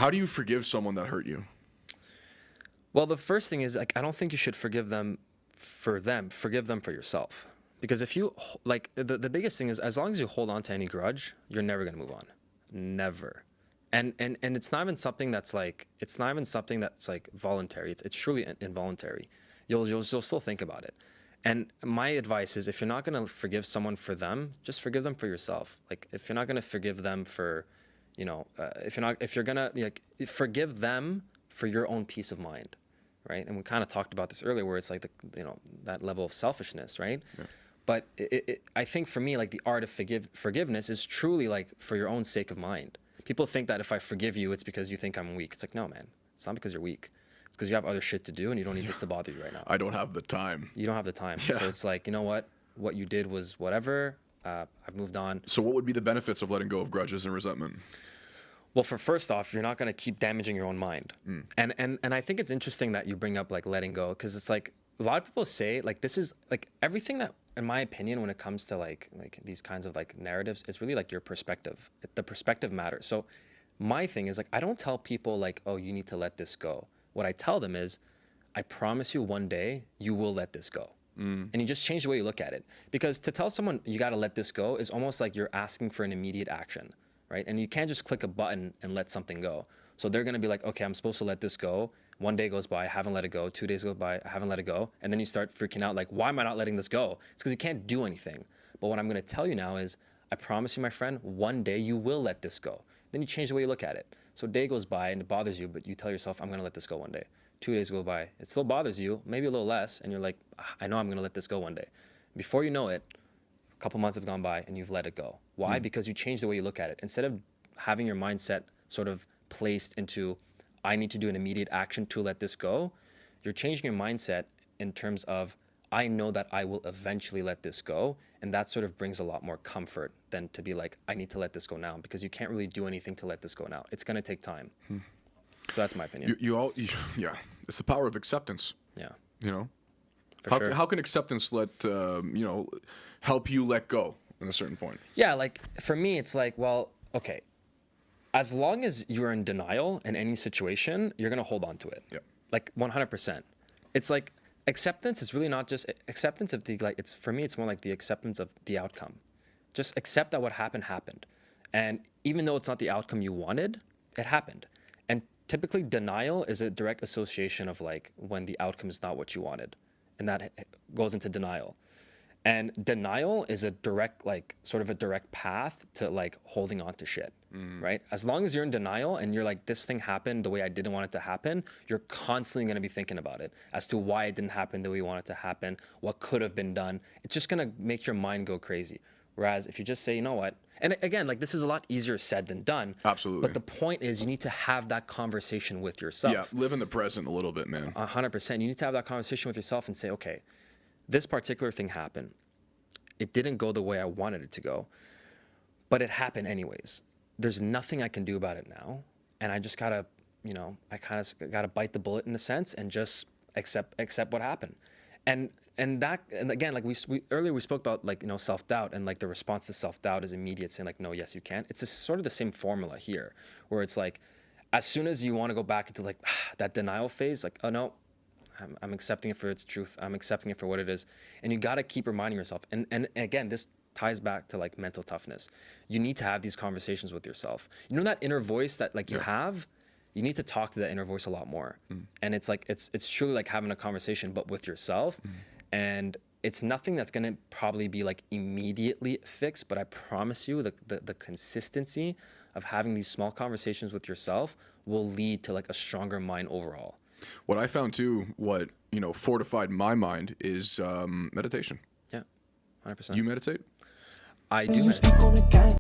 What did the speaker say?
How do you forgive someone that hurt you? Well, the first thing is, like, I don't think you should forgive them. Forgive them for yourself. Because if you, like, the biggest thing is, as long as you hold on to any grudge, you're never going to move on. Never. And it's not even something that's like, voluntary. It's truly involuntary. You'll still think about it. And my advice is, if you're not going to forgive someone for them, just forgive them for yourself. Like, if you're not going to forgive them for, if you're going to, like, forgive them for your own peace of mind, right? And we kind of talked about this earlier, where it's like, that level of selfishness, right? Yeah. But I think for me, like, the art of forgiveness is truly like for your own sake of mind. People think that if I forgive you, it's because you think I'm weak. It's like, no, man, it's not because you're weak. It's because you have other shit to do and you don't need this to bother you right now. I don't have the time. You don't have the time. Yeah. So it's like, you know what you did was whatever. I've moved on. So what would be the benefits of letting go of grudges and resentment? Well, first off, you're not going to keep damaging your own mind. And I think it's interesting that you bring up like letting go, because it's like a lot of people say, like, this is like everything that, in my opinion, when it comes to like these kinds of like narratives, it's really like your perspective. The perspective matters. So my thing is, like, I don't tell people like, oh, you need to let this go. What I tell them is, I promise you one day you will let this go. And you just change the way you look at it. Because to tell someone you got to let this go is almost like you're asking for an immediate action, right? And you can't just click a button and let something go. So they're going to be like, okay, I'm supposed to let this go. One day goes by, I haven't let it go. 2 days go by, I haven't let it go. And then you start freaking out like, why am I not letting this go? It's because you can't do anything. But what I'm going to tell you now is, I promise you, my friend, one day you will let this go. Then you change the way you look at it. So a day goes by and it bothers you, but you tell yourself, I'm going to let this go one day. 2 days go by, it still bothers you, maybe a little less, and you're like, I know I'm going to let this go one day. Before you know it, a couple months have gone by and you've let it go. Why? Because you changed the way you look at it. Instead of having your mindset sort of placed into, I need to do an immediate action to let this go, you're changing your mindset in terms of, I know that I will eventually let this go. And that sort of brings a lot more comfort than to be like, I need to let this go now, because you can't really do anything to let this go now. It's going to take time. So that's my opinion. Yeah, it's the power of acceptance. Yeah. You know, Sure. How can acceptance help you let go at a certain point? Yeah, like for me, it's like, well, okay, as long as you're in denial in any situation, you're gonna hold on to it. Yeah. Like 100%. It's like acceptance is really not just acceptance of the, like, it's, for me, it's more like the acceptance of the outcome. Just accept that what happened, and even though it's not the outcome you wanted, it happened. And typically denial is a direct association of like when the outcome is not what you wanted, and that goes into denial. And denial is a direct, like, sort of a direct path to like holding on to shit, right? As long as you're in denial and you're like, this thing happened the way I didn't want it to happen, you're constantly going to be thinking about it as to why it didn't happen the way you want it to happen, what could have been done. It's just going to make your mind go crazy. Whereas if you just say, you know what, and again, like, this is a lot easier said than done. Absolutely. But the point is, you need to have that conversation with yourself. Yeah, live in the present a little bit, man. 100%. You need to have that conversation with yourself and say, okay, this particular thing happened. It didn't go the way I wanted it to go, but it happened anyways. There's nothing I can do about it now. And I just gotta, I kind of gotta bite the bullet in a sense and just accept what happened. And again, like we earlier we spoke about, like, self-doubt, and like the response to self-doubt is immediate, saying like, no, yes, you can. It's sort of the same formula here, where it's like, as soon as you want to go back into like that denial phase, like, oh no, I'm accepting it for its truth. I'm accepting it for what it is. And you got to keep reminding yourself. And again, this ties back to like mental toughness. You need to have these conversations with yourself. You know, that inner voice that like you have, you need to talk to that inner voice a lot more. And it's like, it's truly like having a conversation, but with yourself. And it's nothing that's going to probably be like immediately fixed, but I promise you the consistency of having these small conversations with yourself will lead to like a stronger mind overall. What I found too, what fortified my mind is meditation. Yeah, 100%. You meditate? I do meditate.